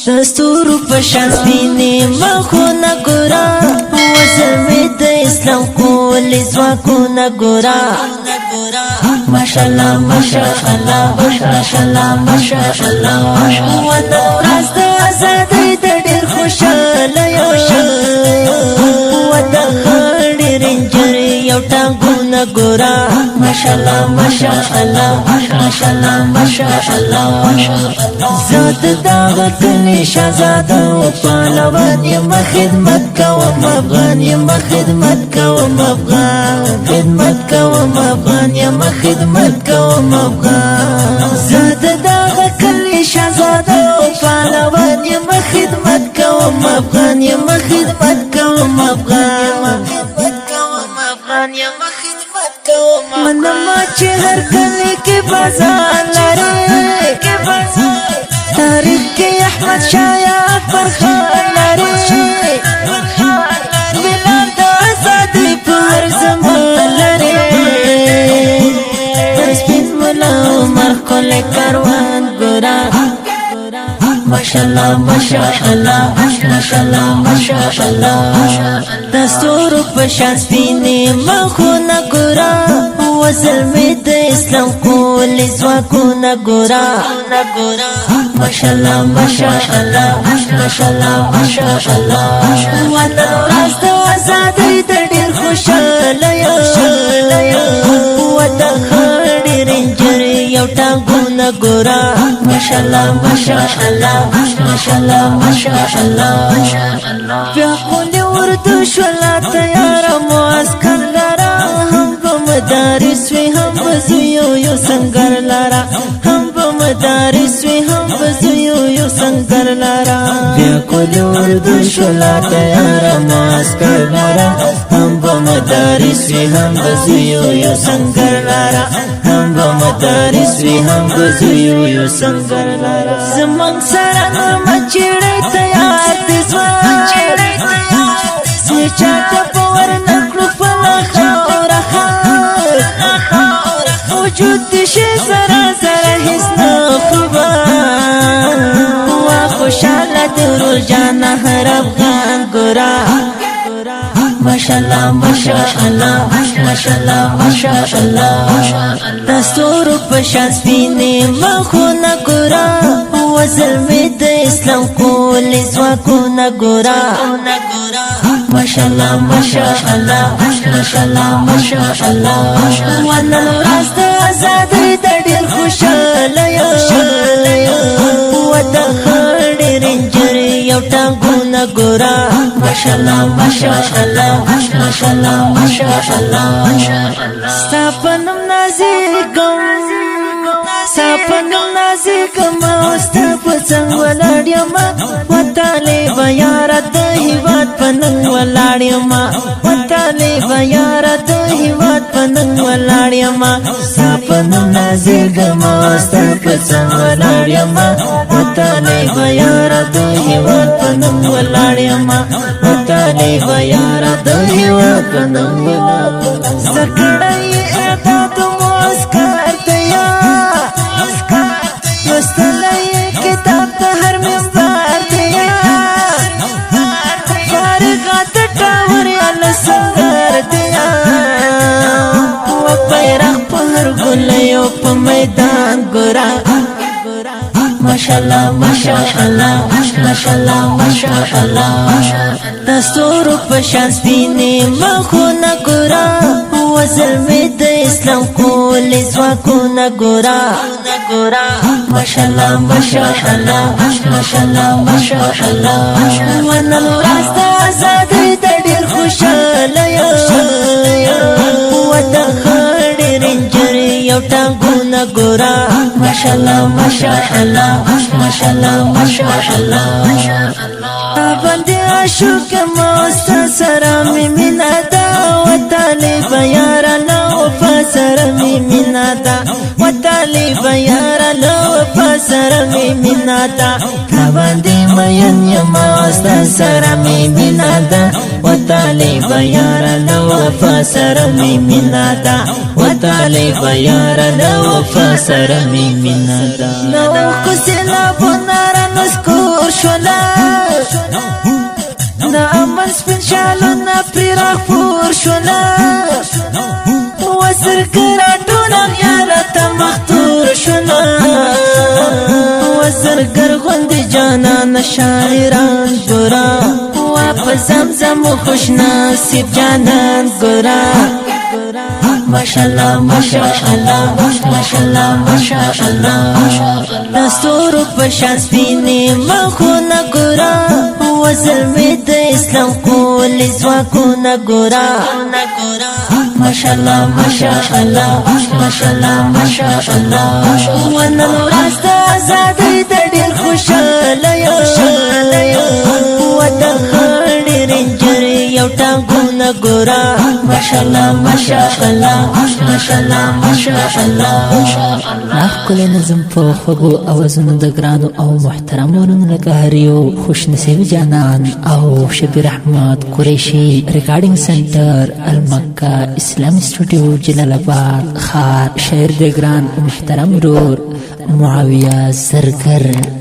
دستورو پشان سپینی مخونا گورا وزر می د اسلام کولی زواکونا گورا ماشاءالله ماشاءالله ماشاءالله ماشاءالله وانا ورځ د آزادۍ د ډېر خوشاله وانا خړې رنجر یو ټانګونه ګورا ماشاءالله ماشاءالله ماشاءالله ماشاءالله زاد داغ کلی شهزاده و پهلوان یم خدمت کوم افغان یم خدمت کوم افغان خدمت کوم افغان یم خدمت کوم افغان زاد داغ کلی شهزاده و پهلوان یم خدمت کوم افغان یم خدمت کوم افغان منما چې هر کلی کې بازار لري تاریخ کې احمد شاه یاد فرخار لري بلال د آزادۍ په هر زمان لري سپین ملا عمر ښکلی کاروان ګوره ماشاءالله ماشاءالله ماشاءالله ماشاءالله دستورو پشان سپینی مخونا گورا وزر می د اسلام کولی زواکونا گورا ماشاءالله ماشاءالله ماشاءالله ماشاءالله وانا ورځ د آزادۍ د ډېر خوشاله وانا خړې رنجر یو ټانګونه ګورا ماشاءالله ماشاءالله ماشاءالله ماشاءالله بیا خولي اردو شولا تیار معسکر لرا هم په مدارس وی هم بزیو یو سنگر لرا هم په مدارس وی هم بزیو یو سنگر لرا بیا خولي اردو شولا تیار معسکر لرا هم په مدارس وی هم بزیو یو سنگر لرا هم په مدارس وی هم بزیو یو سنگر لرا زمنګ سره مچړې تیار دي ځوان چاته پور نکلو فلا خور وجود دشي زرا زرا هیڅ نه خوبا وا خوشاله درول جان هر افغان ګورا ماشاءالله ماشاءالله ماشاءالله ماشاءالله دستورو پشان سپینی مخونا ګورا وزر می د اسلام کولی زواکونا ګورا ماشاءالله ماشاءالله ماشاءالله ماشاءالله وانا ورځ د آزادۍ د ډېر خوشاله وانا خړې رنجر یو ټانګونه ګورا ماشاءالله ماشاءالله ماشاءالله ماشاءالله ستا په نوم نازېږم ستا په نوم نازېږم او ستا په څنګ ولاړ یم وطالبه یاره د هېواد په ننګ ولاړ یم وطالبه یاره د هېواد په ننګ ولاړ یم ستا په نوم نازېږم او ستا په څنګ ولاړ یم وطالبه یاره د هېواد په ننګ ولاړ یم وطالبه یاره د هېواد په ننګ ولاړ زده کړی اعداد معسکر تیا لوستلی کتاب د هر منبر تیا فارغات ټاور یا سنگر تیا و بیرغ په هر ګلیو په میدان ګورا ماشاءالله ماشاءالله ماشاءالله ماشاءالله دستورو پشان سپینی مخونا ګورا وزر می د اسلام کولی زواکونا ګورا ماشاءالله ماشاءالله ماشاءالله ماشاءالله وانا ورځ د آزادۍ د ډېر خوشاله وانا خړې رنجر یو ټانګونه ګورا ماشاءالله ماشاءالله ماشاءالله ماشاءالله باندې عاشق مستا سره می مینا دا وطالبه یاره له وفا سره می مینا دا وطالبه یاره له وفا سره سره می مینا دا باندې مین یما ستا سره می مینا دا و طالب یار له وفا سره می مینا دا و طالب یار له وفا سره می مینا دا نو کو سیلابونه رانسکور شولا نا امن سپین شالونه پرې راخپور شولا وسر کراټونه یاره ته مختور شولا وسر ګرغوندې جانان شاعران ګورا واپس زمزم خوش نصیب جانان ګورا ماشاءالله ماشاءالله ماشاءالله ماشاءالله دستور پشان سپینې مخونه ګورا وزلمې د اسلام کول ځواکونه ګورا ماشاءالله ماشاءالله ماشاءالله ماشاءالله ونن ورځ د ازادۍ د ډېر خوشاله یو ټانګونه ګورا ماشاءالله ماشاءالله ماشاءالله ماشاءالله ښکلی نظم په خوږو اوازونو د ګرانو او محترمو نومونو لکه هریو خوش نصیب جانان او شبیر احمد قریشي ریکارډینګ سنټر المکه اسلامي سټوډیو جلال آباد ښار شاعر د ګران محترم ورور معاویه زرګر